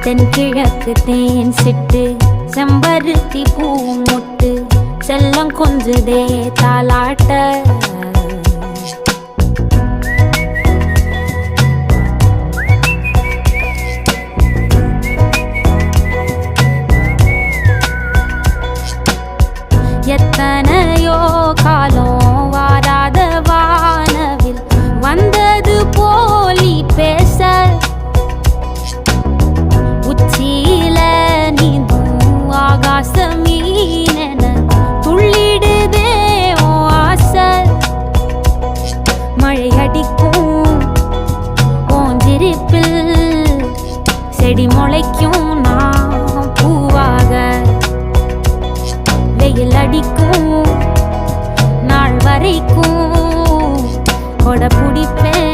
தென்கிழக்கு தேன் சிட்டு செம்பருத்தி பூ முட்டு செல்லம் கொஞ்சுதே தாலாட்ட எத்தனையோ காலம் வாராத வானவில் வந்தது போலி பேச உச்சியில நீந்தும் ஆகாச மீனென துள்ளிடுதே ஓ ஆசை மழை அடிக்கும் ஓஞ்சிருப்பில் செடி முளைக்கும் நான் பூவாக வெயில் அடிக்கும் நாள் வரைக்கும் கொடை பிடிப்பேன்